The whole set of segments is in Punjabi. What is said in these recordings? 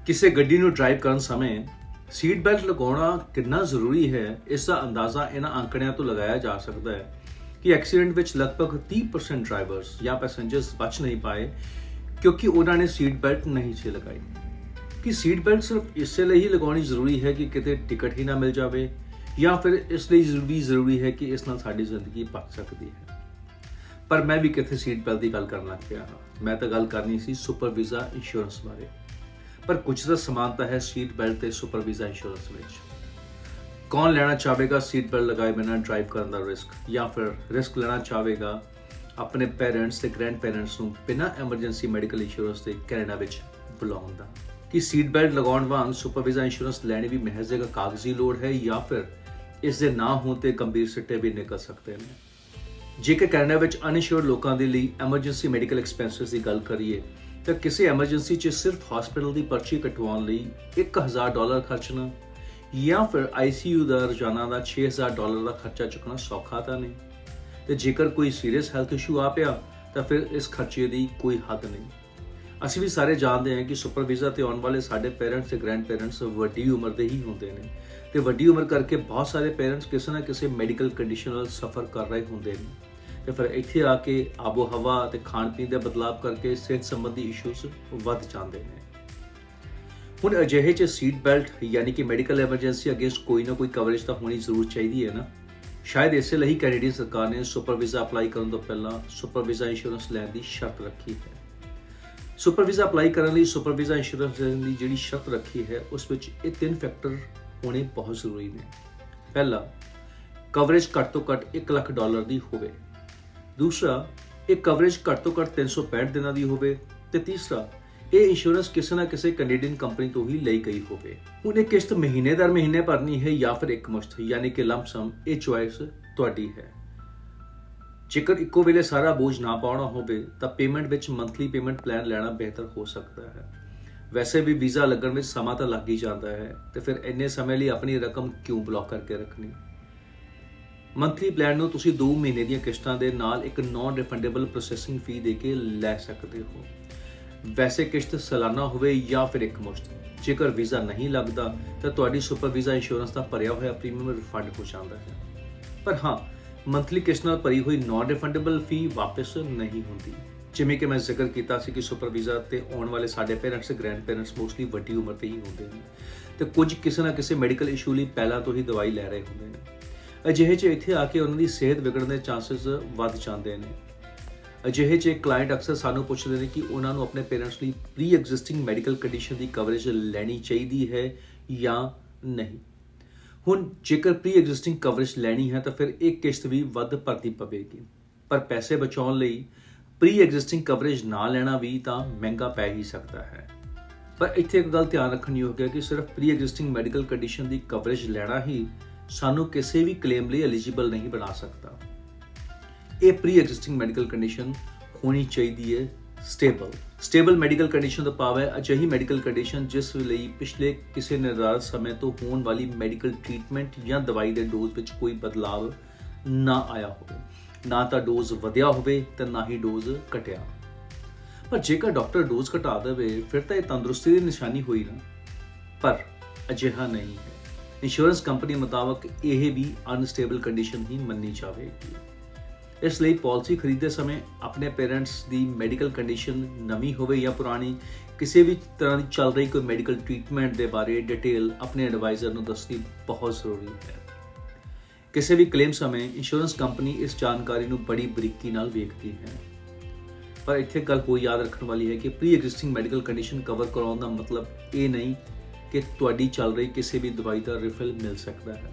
ਕਿਸੇ ਗੱਡੀ ਨੂੰ ਡਰਾਈਵ ਕਰਨ ਸਮੇਂ ਸੀਟ ਬੈਲਟ ਲਗਾਉਣਾ ਕਿੰਨਾ ਜ਼ਰੂਰੀ ਹੈ, ਇਸ ਦਾ ਅੰਦਾਜ਼ਾ ਇਹਨਾਂ ਅੰਕੜਿਆਂ ਤੋਂ ਲਗਾਇਆ ਜਾ ਸਕਦਾ ਹੈ ਕਿ ਐਕਸੀਡੈਂਟ ਵਿੱਚ ਲਗਭਗ 30% ਡਰਾਈਵਰਸ ਜਾਂ ਪੈਸੇਂਜਰਸ ਬਚ ਨਹੀਂ ਪਾਏ ਕਿਉਂਕਿ ਉਹਨਾਂ ਨੇ ਸੀਟ ਬੈਲਟ ਨਹੀਂ ਸੀ ਲਗਾਈ। ਕਿ ਸੀਟ ਬੈਲਟ ਸਿਰਫ ਇਸੇ ਲਈ ਹੀ ਲਗਾਉਣੀ ਜ਼ਰੂਰੀ ਹੈ ਕਿ ਕਿਤੇ ਟਿਕਟ ਹੀ ਨਾ ਮਿਲ ਜਾਵੇ, ਜਾਂ ਫਿਰ ਇਸ ਲਈ ਵੀ ਜ਼ਰੂਰੀ ਹੈ ਕਿ ਇਸ ਨਾਲ ਸਾਡੀ ਜ਼ਿੰਦਗੀ ਬਚ ਸਕਦੀ ਹੈ। ਪਰ ਮੈਂ ਵੀ ਕਿਤੇ ਸੀਟ ਬੈਲਟ ਦੀ ਗੱਲ ਕਰਨ ਲੱਗ ਪਿਆ ਹਾਂ। ਮੈਂ ਤਾਂ ਗੱਲ ਕਰਨੀ ਸੀ ਸੁਪਰ ਵੀਜ਼ਾ ਇੰਸ਼ੋਰੈਂਸ ਬਾਰੇ। ਪਰ ਕੁਝ ਤਾਂ ਸਮਾਨਤਾ ਹੈ ਸੀਟ ਬੈਲਟ ਤੇ ਸੁਪਰ ਵੀਜ਼ਾ ਇੰਸ਼ੋਰੈਂਸ ਵਿੱਚ। ਕੌਣ ਲੈਣਾ ਚਾਹੇਗਾ ਸੀਟ ਬੈਲਟ ਲਗਾਏ ਬਿਨਾਂ ਡਰਾਈਵ ਕਰਨ ਦਾ ਰਿਸਕ, ਜਾਂ ਫਿਰ ਰਿਸਕ ਲੈਣਾ ਚਾਹੇਗਾ ਆਪਣੇ ਪੇਰੈਂਟਸ ਤੇ ਗ੍ਰੈਂਡ ਪੇਰੈਂਟਸ ਨੂੰ ਬਿਨਾਂ ਐਮਰਜੈਂਸੀ ਮੈਡੀਕਲ ਇੰਸ਼ੋਰੈਂਸ ਦੇ ਕੈਨੇਡਾ ਵਿੱਚ ਬੁਲਾਉਣ ਦਾ। ਕਿ ਸੀਟ ਬੈਲਟ ਲਗਾਉਣ ਵਾਂਗ ਸੁਪਰ ਵੀਜ਼ਾ ਇੰਸ਼ੋਰੈਂਸ ਲੈਣੀ ਵੀ ਮਹਿਜ਼ ਇੱਕ ਕਾਗਜ਼ੀ ਲੋੜ ਹੈ, ਜਾਂ ਫਿਰ ਇਸ ਦੇ ਨਾ ਹੋਣ ਤੇ ਗੰਭੀਰ ਸਿੱਟੇ ਵੀ ਨਿਕਲ ਸਕਦੇ ਨੇ। ਜੇਕਰ ਕੈਨੇਡਾ ਵਿੱਚ ਅਨਇੰਸ਼ੋਰਡ ਲੋਕਾਂ ਦੇ ਲਈ ਐਮਰਜੈਂਸੀ ਮੈਡੀਕਲ ਐਕਸਪੈਂਸਿਸ ਦੀ ਗੱਲ ਕਰੀਏ ਤਾਂ ਕਿਸੇ ਐਮਰਜੈਂਸੀ 'ਚ ਸਿਰਫ ਹਸਪੀਟਲ ਦੀ ਪਰਚੀ ਕਟਵਾਉਣ ਲਈ $1000 ਖਰਚਣਾ, ਜਾਂ ਫਿਰ ICU ਦਾ ਰੋਜ਼ਾਨਾ ਦਾ $6000 ਦਾ ਖਰਚਾ ਚੁੱਕਣਾ ਸੌਖਾ ਤਾਂ ਨਹੀਂ। ਤੇ ਜੇਕਰ ਕੋਈ ਸੀਰੀਅਸ ਹੈਲਥ ਇਸ਼ੂ ਆ ਪਿਆ ਤਾਂ ਫਿਰ ਇਸ ਖਰਚੇ ਦੀ ਕੋਈ ਹੱਦ ਨਹੀਂ। ਅਸੀਂ ਵੀ ਸਾਰੇ ਜਾਣਦੇ ਹਾਂ ਕਿ ਸੁਪਰ ਵੀਜ਼ਾ ਤੇ ਆਉਣ ਵਾਲੇ ਸਾਡੇ ਪੇਰੈਂਟਸ ਤੇ ਗ੍ਰੈਂਡ ਪੇਰੈਂਟਸ ਵੱਡੀ ਉਮਰ ਦੇ ਹੀ ਹੁੰਦੇ ਨੇ, ਤੇ ਵੱਡੀ ਉਮਰ ਕਰਕੇ ਬਹੁਤ ਸਾਰੇ ਪੇਰੈਂਟਸ ਕਿਸੇ ਨਾ ਕਿਸੇ ਮੈਡੀਕਲ ਕੰਡੀਸ਼ਨ ਨਾਲ ਸਫਰ ਕਰ ਰਹੇ ਹੁੰਦੇ ਨੇ। ਤੇ ਫਿਰ ਇੱਥੇ ਆ ਕੇ ਆਬੋ ਹਵਾ ਤੇ ਖਾਣ ਪੀਣ ਦੇ ਬਦਲਾਵ ਕਰਕੇ ਸਿਹਤ ਸੰਬੰਧੀ ਇਸ਼ੂਜ਼ ਵੱਧ ਜਾਂਦੇ ਨੇ। ਹੁਣ ਅਜਿਹੇ 'ਚ ਸੀਟ ਬੈਲਟ ਯਾਨੀ ਕਿ ਮੈਡੀਕਲ ਐਮਰਜੈਂਸੀ ਅਗੇਂਸਟ ਕੋਈ ਨਾ ਕੋਈ ਕਵਰੇਜ ਤਾਂ ਹੋਣੀ ਜ਼ਰੂਰ ਚਾਹੀਦੀ ਹੈ ਨਾ। ਸ਼ਾਇਦ ਇਸੇ ਲਈ ਕੈਨੇਡੀਅਨ ਸਰਕਾਰ ਨੇ ਸੁਪਰ ਵੀਜ਼ਾ ਅਪਲਾਈ ਕਰਨ ਤੋਂ ਪਹਿਲਾਂ ਸੁਪਰ ਵੀਜ਼ਾ ਇੰਸ਼ੋਰੈਂਸ ਲੈਣ ਦੀ ਸ਼ਰਤ ਰੱਖੀ ਹੈ। ਸੁਪਰ ਵੀਜ਼ਾ ਅਪਲਾਈ ਕਰਨ ਲਈ ਸੁਪਰ ਵੀਜ਼ਾ ਇੰਸ਼ੋਰੈਂਸ ਲੈਣ ਦੀ ਜਿਹੜੀ ਸ਼ਰਤ ਰੱਖੀ ਹੈ ਉਸ ਵਿੱਚ ਇਹ 3 ਫੈਕਟਰ ਹੋਣੇ ਬਹੁਤ ਜ਼ਰੂਰੀ ਨੇ। ਪਹਿਲਾ, ਕਵਰੇਜ ਘੱਟ ਤੋਂ ਘੱਟ $1,00,000 ਦੀ ਹੋਵੇ। ਦੂਸਰਾ, ਇਹ ਕਵਰੇਜ ਘੱਟ ਤੋਂ ਘੱਟ 365 ਦਿਨਾਂ ਦੀ ਹੋਵੇ। ਤੇ ਤੀਸਰਾ, ਇਹ ਇੰਸ਼ੋਰੈਂਸ ਕਿਸੇ ਨਾ ਕਿਸੇ ਕੈਨੇਡੀਅਨ ਕੰਪਨੀ ਤੋਂ ਹੀ ਲਈ ਗਈ ਹੋਵੇ। ਹੁਣ ਇਹ ਕਿਸ਼ਤ ਮਹੀਨੇ ਦਰ ਮਹੀਨੇ ਭਰਨੀ ਹੈ ਜਾਂ ਫਿਰ ਇੱਕ ਮੁਸ਼ਤ ਯਾਨੀ ਕਿ ਲੰਪ ਸਮ, ਇਹ ਚੁਆਇਸ ਤੁਹਾਡੀ ਹੈ। ਜੇਕਰ ਇੱਕੋ ਵੇਲੇ ਸਾਰਾ ਬੋਝ ਨਾ ਪਾਉਣਾ ਹੋਵੇ ਤਾਂ ਪੇਮੈਂਟ ਵਿੱਚ ਮੰਥਲੀ ਪੇਮੈਂਟ ਪਲਾਨ ਲੈਣਾ ਬਿਹਤਰ ਹੋ ਸਕਦਾ ਹੈ। ਵੈਸੇ ਵੀ ਵੀਜ਼ਾ ਲੱਗਣ ਵਿੱਚ ਸਮਾਂ ਤਾਂ ਲੱਗ ਹੀ ਜਾਂਦਾ ਹੈ, ਤੇ ਫਿਰ ਇੰਨੇ ਸਮੇਂ ਲਈ ਆਪਣੀ ਰਕਮ ਕਿਉਂ ਬਲੌਕ ਕਰਕੇ ਰੱਖਣੀ। ਮੰਥਲੀ ਪਲਾਨ ਨੂੰ ਤੁਸੀਂ 2 ਮਹੀਨੇ ਦੀਆਂ ਕਿਸ਼ਤਾਂ ਦੇ ਨਾਲ ਇੱਕ ਨਾਨ ਰਿਫੰਡੇਬਲ ਪ੍ਰੋਸੈਸਿੰਗ ਫੀ ਦੇ ਕੇ ਲੈ ਸਕਦੇ ਹੋ। ਵੈਸੇ ਕਿਸ਼ਤ ਸਾਲਾਨਾ ਹੋਵੇ ਜਾਂ ਫਿਰ ਇੱਕ ਮੁਸ਼ਤ। ਜੇਕਰ ਵੀਜ਼ਾ ਨਹੀਂ ਲੱਗਦਾ ਤਾਂ ਤੁਹਾਡੀ ਸੁਪਰ ਵੀਜ਼ਾ ਇੰਸ਼ੋਰੈਂਸ ਦਾ ਭਰਿਆ ਹੋਇਆ ਪ੍ਰੀਮੀਅਮ ਰਿਫੰਡ ਹੋ ਜਾਂਦਾ ਹੈ। ਪਰ ਹਾਂ, ਮੰਥਲੀ ਕਿਸ਼ਤ ਨਾਲ ਭਰੀ ਹੋਈ ਨਾਨ ਰਿਫੰਡੇਬਲ ਫੀ ਵਾਪਸ ਨਹੀਂ ਹੁੰਦੀ। ਜਿਵੇਂ ਕਿ ਮੈਂ ਜ਼ਿਕਰ ਕੀਤਾ ਸੀ ਕਿ ਸੁਪਰ ਵੀਜ਼ਾ ਤੇ ਆਉਣ ਵਾਲੇ ਸਾਡੇ ਪੇਰੈਂਟਸ ਗ੍ਰੈਂਡ ਪੇਰੈਂਟਸ ਮੋਸਟਲੀ ਵੱਡੀ ਉਮਰ ਦੇ ਹੀ ਹੁੰਦੇ ਨੇ, ਤੇ ਕੁਝ ਕਿਸੇ ਨਾ ਕਿਸੇ ਮੈਡੀਕਲ ਇਸ਼ੂ ਲਈ ਪਹਿਲਾਂ ਤੋਂ ਹੀ ਦਵਾਈ ਲੈ ਰਹੇ ਹੁੰਦੇ ਨੇ। ਅਜਿਹੇ 'ਚ ਇੱਥੇ ਆ ਕੇ ਉਹਨਾਂ ਦੀ ਸਿਹਤ ਵਿਗੜਨ ਦੇ ਚਾਂਸਸ ਵੱਧ ਜਾਂਦੇ ਨੇ। ਅਜਿਹੇ 'ਚ ਕਲਾਇੰਟ ਅਕਸਰ ਸਾਨੂੰ ਪੁੱਛਦੇ ਨੇ ਕਿ ਉਹਨਾਂ ਨੂੰ ਆਪਣੇ ਪੇਰੈਂਟਸ ਲਈ ਪ੍ਰੀ ਐਗਜ਼ਿਸਟਿੰਗ ਮੈਡੀਕਲ ਕੰਡੀਸ਼ਨ ਦੀ ਕਵਰੇਜ ਲੈਣੀ ਚਾਹੀਦੀ ਹੈ ਜਾਂ ਨਹੀਂ। ਹੁਣ ਜੇਕਰ ਪ੍ਰੀ ਐਗਜ਼ਿਸਟਿੰਗ ਕਵਰੇਜ ਲੈਣੀ ਹੈ ਤਾਂ ਫਿਰ ਇਹ ਕਿਸ਼ਤ ਵੀ ਵੱਧ ਭਰਨੀ ਪਵੇਗੀ। ਪਰ ਪੈਸੇ ਬਚਾਉਣ ਲਈ ਪ੍ਰੀ ਐਗਜ਼ਿਸਟਿੰਗ ਕਵਰੇਜ ਨਾ ਲੈਣਾ ਵੀ ਤਾਂ ਮਹਿੰਗਾ ਪੈ ਹੀ ਸਕਦਾ ਹੈ। ਪਰ ਇੱਥੇ ਇੱਕ ਗੱਲ ਧਿਆਨ ਰੱਖਣ ਯੋਗ ਹੈ ਕਿ ਸਿਰਫ ਪ੍ਰੀ ਐਗਜ਼ਿਸਟਿੰਗ ਮੈਡੀਕਲ ਕੰਡੀਸ਼ਨ ਦੀ ਕਵਰੇਜ ਲੈਣਾ ਹੀ ਸਾਨੂੰ ਕਿਸੇ ਵੀ ਕਲੇਮ ਲਈ ਐਲੀਜੀਬਲ ਨਹੀਂ ਬਣਾ ਸਕਦਾ। ਇਹ ਪ੍ਰੀ ਐਗਜ਼ਿਸਟਿੰਗ ਮੈਡੀਕਲ ਕੰਡੀਸ਼ਨ ਹੋਣੀ ਚਾਹੀਦੀ ਹੈ ਸਟੇਬਲ ਮੈਡੀਕਲ ਕੰਡੀਸ਼ਨ ਦਾ ਭਾਵ ਹੈ ਅਜਿਹੀ ਮੈਡੀਕਲ ਕੰਡੀਸ਼ਨ ਜਿਸ ਲਈ ਪਿਛਲੇ ਕਿਸੇ ਨਿਰਧਾਰਤ ਸਮੇਂ ਤੋਂ ਹੋਣ ਵਾਲੀ ਮੈਡੀਕਲ ਟ੍ਰੀਟਮੈਂਟ ਜਾਂ ਦਵਾਈ ਦੇ ਡੋਜ਼ ਵਿੱਚ ਕੋਈ ਬਦਲਾਵ ਨਾ ਆਇਆ ਹੋਵੇ, ਨਾ ਤਾਂ ਡੋਜ਼ ਵਧਿਆ ਹੋਵੇ ਤੇ ਨਾ ਹੀ ਡੋਜ਼ ਘਟਿਆ। ਪਰ ਜੇਕਰ ਡਾਕਟਰ ਡੋਜ਼ ਘਟਾ ਦੇਵੇ ਫਿਰ ਤਾਂ ਇਹ ਤੰਦਰੁਸਤੀ ਦੀ ਨਿਸ਼ਾਨੀ ਹੋਈ ਨਾ, ਪਰ ਅਜਿਹਾ ਨਹੀਂ ਹੈ। ਇੰਸ਼ੋਰੈਂਸ ਕੰਪਨੀ ਮੁਤਾਬਕ ਇਹ ਵੀ ਅਨਸਟੇਬਲ ਕੰਡੀਸ਼ਨ ਹੀ ਮੰਨੀ ਜਾਵੇਗੀ। ਇਸ ਲਈ ਪਾਲਿਸੀ ਖਰੀਦਦੇ ਸਮੇਂ ਆਪਣੇ ਪੇਰੈਂਟਸ ਦੀ ਮੈਡੀਕਲ ਕੰਡੀਸ਼ਨ ਨਵੀਂ ਹੋਵੇ ਜਾਂ ਪੁਰਾਣੀ, ਕਿਸੇ ਵੀ ਤਰ੍ਹਾਂ ਦੀ ਚੱਲ ਰਹੀ ਕੋਈ ਮੈਡੀਕਲ ਟ੍ਰੀਟਮੈਂਟ ਦੇ ਬਾਰੇ ਡਿਟੇਲ ਆਪਣੇ ਐਡਵਾਈਜ਼ਰ ਨੂੰ ਦੱਸਣੀ ਬਹੁਤ ਜ਼ਰੂਰੀ ਹੈ। ਕਿਸੇ ਵੀ ਕਲੇਮ ਸਮੇਂ ਇੰਸ਼ੋਰੈਂਸ ਕੰਪਨੀ ਇਸ ਜਾਣਕਾਰੀ ਨੂੰ ਬੜੀ ਬਰੀਕੀ ਨਾਲ ਵੇਖਦੀ ਹੈ। ਪਰ ਇੱਥੇ ਗੱਲ ਹੋਰ ਯਾਦ ਰੱਖਣ ਵਾਲੀ ਹੈ ਕਿ pre existing medical condition cover ਕਰਾਉਣ ਦਾ ਮਤਲਬ ਇਹ ਨਹੀਂ ਕਿ ਤੁਹਾਡੀ ਚੱਲ ਰਹੀ ਕਿਸੇ ਵੀ ਦਵਾਈ ਦਾ ਰਿਫਿਲ ਮਿਲ ਸਕਦਾ ਹੈ।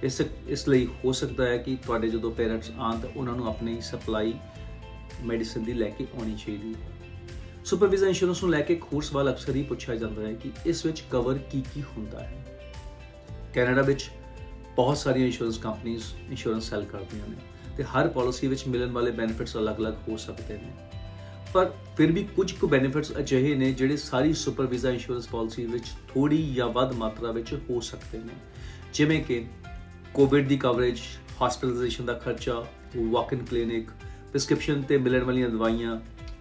ਇਸ ਲਈ ਹੋ ਸਕਦਾ ਹੈ ਕਿ ਤੁਹਾਡੇ ਜਦੋਂ ਪੇਰੈਂਟਸ ਆਉਣ ਤਾਂ ਉਹਨਾਂ ਨੂੰ ਆਪਣੀ ਸਪਲਾਈ ਮੈਡੀਸਨ ਦੀ ਲੈ ਕੇ ਆਉਣੀ ਚਾਹੀਦੀ ਹੈ। ਸੁਪਰ ਵੀਜ਼ਾ ਇੰਸ਼ੋਰੈਂਸ ਨੂੰ ਲੈ ਕੇ ਇੱਕ ਹੋਰ ਸਵਾਲ ਅਕਸਰ ਹੀ ਪੁੱਛਿਆ ਜਾਂਦਾ ਹੈ ਕਿ ਇਸ ਵਿੱਚ ਕਵਰ ਕੀ ਹੁੰਦਾ ਹੈ। ਕੈਨੇਡਾ ਵਿੱਚ ਬਹੁਤ ਸਾਰੀਆਂ ਇੰਸ਼ੋਰੈਂਸ ਕੰਪਨੀਆਂ ਇੰਸ਼ੋਰੈਂਸ ਸੈਲ ਕਰਦੀਆਂ ਨੇ, ਤੇ ਹਰ ਪਾਲਿਸੀ ਵਿੱਚ ਮਿਲਣ ਵਾਲੇ ਬੈਨੀਫਿਟਸ ਅਲੱਗ-ਅਲੱਗ ਹੋ ਸਕਦੇ ਨੇ। ਪਰ ਫਿਰ ਵੀ ਕੁਝ ਕੁ ਬੈਨੀਫਿਟਸ ਅਜਿਹੇ ਨੇ ਜਿਹੜੇ ਸਾਰੀ ਸੁਪਰ ਵੀਜ਼ਾ ਇੰਸ਼ੋਰੈਂਸ ਪਾਲਿਸੀ ਵਿੱਚ ਥੋੜੀ ਜਾਂ ਵੱਧ ਮਾਤਰਾ ਵਿੱਚ ਹੋ ਸਕਦੇ ਨੇ, ਜਿਵੇਂ ਕਿ ਕੋਵਿਡ ਦੀ ਕਵਰੇਜ, ਹਸਪੀਟਲਾਈਜੇਸ਼ਨ ਦਾ ਖਰਚਾ, ਵਾਕ-ਇਨ ਕਲੀਨਿਕ, ਪ੍ਰਿਸਕ੍ਰਿਪਸ਼ਨ ਤੇ ਮਿਲਣ ਵਾਲੀਆਂ ਦਵਾਈਆਂ,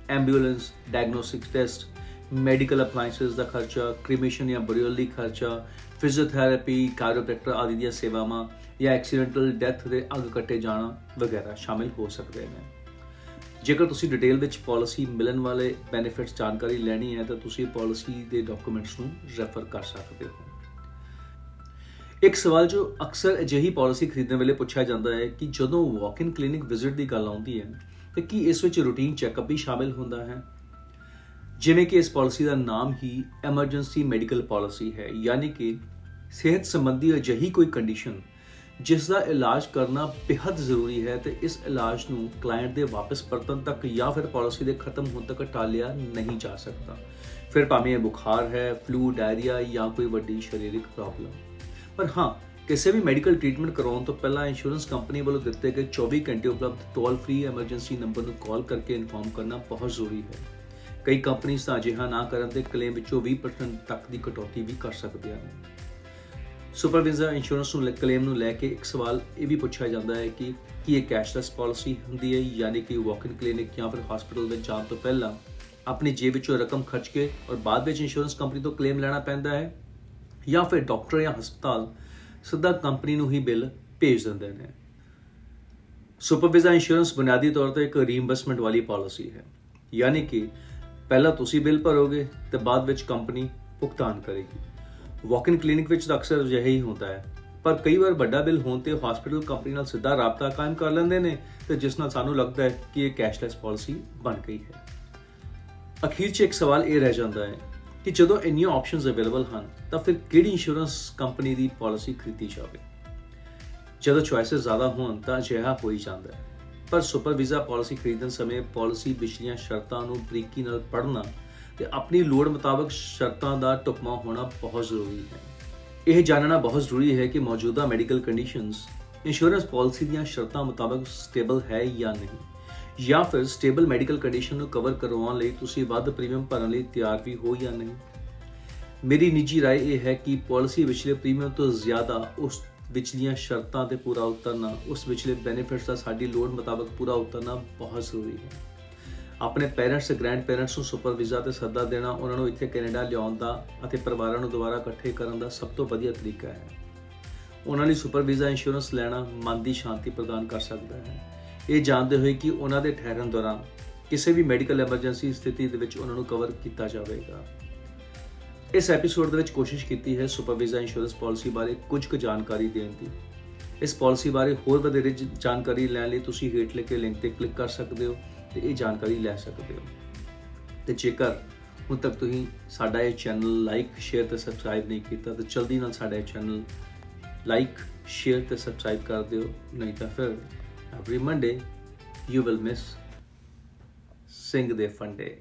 ਐਂਬੂਲੈਂਸ, ਡਾਇਗਨੋਸਟਿਕ ਟੈਸਟ, ਮੈਡੀਕਲ ਅਪਲਾਈਐਂਸਿਸ ਦਾ ਖਰਚਾ, ਕ੍ਰੀਮੇਸ਼ਨ ਜਾਂ ਬurial ਲਈ ਖਰਚਾ, ਫਿਜ਼ੀਓਥੈਰੇਪੀ, ਕਾਇਰੋਪ੍ਰੈਕਟਰ ਆਦਿ ਦੀਆਂ ਸੇਵਾਵਾਂ ਜਾਂ ਐਕਸੀਡੈਂਟਲ ਡੈਥ ਦੇ ਅੰਗ ਕੱਟੇ ਜਾਣਾ ਵਗੈਰਾ ਸ਼ਾਮਿਲ ਹੋ ਸਕਦੇ ਨੇ। ਜੇਕਰ ਤੁਸੀਂ ਡਿਟੇਲ ਵਿੱਚ ਪਾਲਿਸੀ ਮਿਲਣ ਵਾਲੇ ਬੈਨੀਫਿਟਸ ਜਾਣਕਾਰੀ ਲੈਣੀ ਹੈ ਤਾਂ ਤੁਸੀਂ ਪਾਲਿਸੀ ਦੇ ਡਾਕੂਮੈਂਟਸ ਨੂੰ ਰੈਫਰ ਕਰ ਸਕਦੇ ਹੋ। ਇੱਕ ਸਵਾਲ ਜੋ ਅਕਸਰ ਅਜਿਹੀ ਪਾਲਿਸੀ ਖਰੀਦਣ ਵੇਲੇ ਪੁੱਛਿਆ ਜਾਂਦਾ ਹੈ ਕਿ ਜਦੋਂ ਵਾਕ-ਇਨ ਕਲੀਨਿਕ ਵਿਜ਼ਿਟ ਦੀ ਗੱਲ ਆਉਂਦੀ ਹੈ ਤਾਂ ਕੀ ਇਸ ਵਿੱਚ ਰੂਟੀਨ ਚੈੱਕਅਪ ਵੀ ਸ਼ਾਮਿਲ ਹੁੰਦਾ ਹੈ? ਜਿਵੇਂ ਕਿ ਇਸ ਪਾਲਿਸੀ ਦਾ ਨਾਮ ਹੀ ਐਮਰਜੈਂਸੀ ਮੈਡੀਕਲ ਪਾਲਿਸੀ ਹੈ, ਯਾਨੀ ਕਿ ਸਿਹਤ ਸੰਬੰਧੀ ਅਜਿਹੀ ਕੋਈ ਕੰਡੀਸ਼ਨ ਜਿਸ ਦਾ ਇਲਾਜ ਕਰਨਾ ਬੇहद ਜ਼ਰੂਰੀ ਹੈ ਤੇ ਇਸ ਇਲਾਜ ਨੂੰ ਕਲਾਇੰਟ ਦੇ ਵਾਪਸ ਪਰਤਣ ਤੱਕ ਜਾਂ ਫਿਰ ਪਾਲਿਸੀ ਦੇ ਖਤਮ ਹੋਣ ਤੱਕ ਟਾਲਿਆ ਨਹੀਂ ਜਾ ਸਕਦਾ। ਫਿਰ ਭਾਵੇਂ ਇਹ ਬੁਖਾਰ ਹੈ, ਫਲੂ, ਡਾਇਰੀਆ ਜਾਂ ਕੋਈ ਵੱਡੀ ਸਰੀਰਕ ਪ੍ਰੋਬਲਮ। ਪਰ ਹਾਂ, ਕਿਸੇ ਵੀ ਮੈਡੀਕਲ ਟ੍ਰੀਟਮੈਂਟ ਕਰਾਉਣ ਤੋਂ ਪਹਿਲਾਂ ਇੰਸ਼ੋਰੈਂਸ ਕੰਪਨੀ ਵੱਲੋਂ ਦਿੱਤੇ ਗਏ 24 ਘੰਟੇ ਉਪਲਬਧ ਟੋਲ ਫ੍ਰੀ ਐਮਰਜੈਂਸੀ ਨੰਬਰ ਨੂੰ ਕਾਲ ਕਰਕੇ ਇਨਫੋਰਮ ਕਰਨਾ ਬਹੁਤ ਜ਼ਰੂਰੀ ਹੈ। ਕਈ ਕੰਪਨੀਆਂ ਤਾਂ ਅਜਿਹਾ ਨਾ ਕਰਨ ਤੇ ਕਲੇਮ ਵਿੱਚੋਂ 20% ਤੱਕ ਦੀ ਕਟੌਤੀ ਵੀ ਕਰ ਸਕਦੀਆਂ ਨੇ। ਸੁਪਰ ਵੀਜ਼ਾ ਇੰਸ਼ੋਰੈਂਸ ਨੂੰ ਕਲੇਮ ਨੂੰ ਲੈ ਕੇ ਇੱਕ ਸਵਾਲ ਇਹ ਵੀ ਪੁੱਛਿਆ ਜਾਂਦਾ ਹੈ ਕਿ ਕੀ ਇਹ ਕੈਸ਼ਲੈਸ ਪਾਲਿਸੀ ਹੁੰਦੀ ਹੈ, ਯਾਨੀ ਕਿ ਵਾਕ-ਇਨ ਕਲੀਨਿਕ ਜਾਂ ਫਿਰ ਹਸਪੀਟਲ ਵਿੱਚ ਜਾਣ ਤੋਂ ਪਹਿਲਾਂ ਆਪਣੀ ਜੇਬ ਵਿੱਚੋਂ ਰਕਮ ਖਰਚ ਕੇ ਔਰ ਬਾਅਦ ਵਿੱਚ ਇੰਸ਼ੋਰੈਂਸ ਕੰਪਨੀ ਤੋਂ ਕਲੇਮ ਲੈਣਾ ਪੈਂਦਾ ਹੈ, ਜਾਂ ਫਿਰ ਡਾਕਟਰ ਜਾਂ ਹਸਪਤਾਲ ਸਿੱਧਾ ਕੰਪਨੀ ਨੂੰ ਹੀ ਬਿੱਲ ਭੇਜ ਦਿੰਦੇ ਨੇ। ਸੁਪਰ ਵੀਜ਼ਾ ਇੰਸ਼ੋਰੈਂਸ ਬੁਨਿਆਦੀ ਤੌਰ ਤੇ ਇੱਕ ਰੀਇੰਬਰਸਮੈਂਟ ਵਾਲੀ ਪਾਲਿਸੀ ਹੈ, ਯਾਨੀ ਕਿ ਪਹਿਲਾਂ ਤੁਸੀਂ ਬਿੱਲ ਭਰੋਗੇ ਤੇ ਬਾਅਦ ਵਿੱਚ ਕੰਪਨੀ ਭੁਗਤਾਨ ਕਰੇਗੀ। ਵਾਕ-ਇਨ ਕਲੀਨਿਕ ਵਿੱਚ ਤਾਂ ਅਕਸਰ ਅਜਿਹਾ ਹੀ ਹੁੰਦਾ ਹੈ, ਪਰ ਕਈ ਵਾਰ ਵੱਡਾ ਬਿੱਲ ਹੋਣ ਤੇ ਹਸਪੀਟਲ ਕੰਪਨੀ ਨਾਲ ਸਿੱਧਾ ਰਾਬਤਾ ਕਾਇਮ ਕਰ ਲੈਂਦੇ ਨੇ ਤੇ ਜਿਸ ਨਾਲ ਸਾਨੂੰ ਲੱਗਦਾ ਹੈ ਕਿ ਇਹ ਕੈਸ਼ਲੈਸ ਪਾਲਿਸੀ ਬਣ ਗਈ ਹੈ। ਅਖੀਰ 'ਚ ਇੱਕ ਸਵਾਲ ਇਹ ਰਹਿ ਜਾਂਦਾ ਹੈ ਕਿ ਜਦੋਂ ਇੰਨੀਆਂ ਆਪਸ਼ਨਸ ਅਵੇਲੇਬਲ ਹਨ ਤਾਂ ਫਿਰ ਕਿਹੜੀ ਇੰਸ਼ੋਰੈਂਸ ਕੰਪਨੀ ਦੀ ਪਾਲਿਸੀ ਖਰੀਦੀ ਜਾਵੇ? ਜਦੋਂ ਚੁਆਇਸਿਸ ਜ਼ਿਆਦਾ ਹੋਣ ਤਾਂ ਅਜਿਹਾ ਹੋ ਹੀ ਜਾਂਦਾ ਹੈ, ਪਰ ਸੁਪਰ ਵੀਜ਼ਾ ਪਾਲਿਸੀ ਖਰੀਦਣ ਸਮੇਂ ਪਾਲਿਸੀ ਵਿਚਲੀਆਂ ਸ਼ਰਤਾਂ ਨੂੰ ਬਰੀਕੀ ਨਾਲ ਪੜ੍ਹਨਾ ਤੇ ਆਪਣੀ ਲੋੜ ਮੁਤਾਬਕ ਸ਼ਰਤਾਂ ਦਾ ਢੁਕਵਾਂ ਹੋਣਾ ਬਹੁਤ ਜ਼ਰੂਰੀ ਹੈ। ਇਹ ਜਾਣਨਾ ਬਹੁਤ ਜ਼ਰੂਰੀ ਹੈ ਕਿ ਮੌਜੂਦਾ ਮੈਡੀਕਲ ਕੰਡੀਸ਼ਨਸ ਇੰਸ਼ੋਰੈਂਸ ਪਾਲਿਸੀ ਦੀਆਂ ਸ਼ਰਤਾਂ ਮੁਤਾਬਕ ਸਟੇਬਲ ਹੈ ਜਾਂ ਨਹੀਂ, ਜਾਂ ਫਿਰ ਸਟੇਬਲ ਮੈਡੀਕਲ ਕੰਡੀਸ਼ਨ ਨੂੰ ਕਵਰ ਕਰਵਾਉਣ ਲਈ ਤੁਸੀਂ ਵੱਧ ਪ੍ਰੀਮੀਅਮ ਭਰਨ ਲਈ ਤਿਆਰ ਵੀ ਹੋ ਜਾਂ ਨਹੀਂ। ਮੇਰੀ ਨਿੱਜੀ ਰਾਏ ਇਹ ਹੈ ਕਿ ਪਾਲਿਸੀ ਵਿਚਲੇ ਪ੍ਰੀਮੀਅਮ ਤੋਂ ਜ਼ਿਆਦਾ ਉਸ ਵਿਚਲੀਆਂ ਸ਼ਰਤਾਂ ਤੇ ਪੂਰਾ ਉਤਰਨਾ, ਉਸ ਵਿਚਲੇ ਬੈਨੀਫਿਟਸ ਦਾ ਸਾਡੀ ਲੋੜ ਮੁਤਾਬਕ ਪੂਰਾ ਉਤਰਨਾ ਬਹੁਤ ਜ਼ਰੂਰੀ ਹੈ। ਆਪਣੇ ਪੇਰੈਂਟਸ ਤੇ ਗ੍ਰੈਂਡ ਪੇਰੈਂਟਸ ਨੂੰ ਸੁਪਰ ਵੀਜ਼ਾ ਤੇ ਸੱਦਾ ਦੇਣਾ ਉਹਨਾਂ ਨੂੰ ਇੱਥੇ ਕੈਨੇਡਾ ਲਿਆਉਣ ਦਾ ਅਤੇ ਪਰਿਵਾਰਾਂ ਨੂੰ ਦੁਬਾਰਾ ਇਕੱਠੇ ਕਰਨ ਦਾ ਸਭ ਤੋਂ ਵਧੀਆ ਤਰੀਕਾ ਹੈ। ਉਹਨਾਂ ਲਈ ਸੁਪਰ ਵੀਜ਼ਾ ਇੰਸ਼ੋਰੈਂਸ ਲੈਣਾ ਮਨ ਦੀ ਸ਼ਾਂਤੀ ਪ੍ਰਦਾਨ ਕਰ ਸਕਦਾ ਹੈ, ਇਹ ਜਾਣਦੇ ਹੋਏ ਕਿ ਉਹਨਾਂ ਦੇ ਠਹਿਰਨ ਦੌਰਾਨ ਕਿਸੇ ਵੀ ਮੈਡੀਕਲ ਐਮਰਜੈਂਸੀ ਸਥਿਤੀ ਦੇ ਵਿੱਚ ਉਹਨਾਂ ਨੂੰ ਕਵਰ ਕੀਤਾ ਜਾਵੇਗਾ। ਇਸ ਐਪੀਸੋਡ ਦੇ ਵਿੱਚ ਕੋਸ਼ਿਸ਼ ਕੀਤੀ ਹੈ ਸੁਪਰ ਵੀਜ਼ਾ ਇੰਸ਼ੋਰੈਂਸ ਪਾਲਿਸੀ ਬਾਰੇ ਕੁਝ ਕੁ ਜਾਣਕਾਰੀ ਦੇਣ ਦੀ। ਇਸ ਪਾਲਿਸੀ ਬਾਰੇ ਹੋਰ ਵਧੇਰੇ ਜਾਣਕਾਰੀ ਲੈਣ ਲਈ ਤੁਸੀਂ ਹੇਠ ਲਿਖੇ ਲਿੰਕ ਤੇ ਕਲਿੱਕ ਕਰ ਸਕਦੇ ਹੋ ਤੇ ਇਹ ਜਾਣਕਾਰੀ ਲੈ ਸਕਦੇ ਹੋ। ਤੇ ਜੇਕਰ ਹੁਣ ਤੱਕ ਤੁਸੀਂ ਸਾਡਾ ਇਹ ਚੈਨਲ ਲਾਈਕ, ਸ਼ੇਅਰ ਤੇ ਸਬਸਕ੍ਰਾਈਬ ਨਹੀਂ ਕੀਤਾ ਤਾਂ ਜਲਦੀ ਨਾਲ ਸਾਡਾ ਇਹ ਚੈਨਲ ਲਾਈਕ, ਸ਼ੇਅਰ ਤੇ ਸਬਸਕ੍ਰਾਈਬ ਕਰ ਦਿਓ, ਨਹੀਂ ਤਾਂ ਫਿਰ every Monday you will miss Sing de Funday.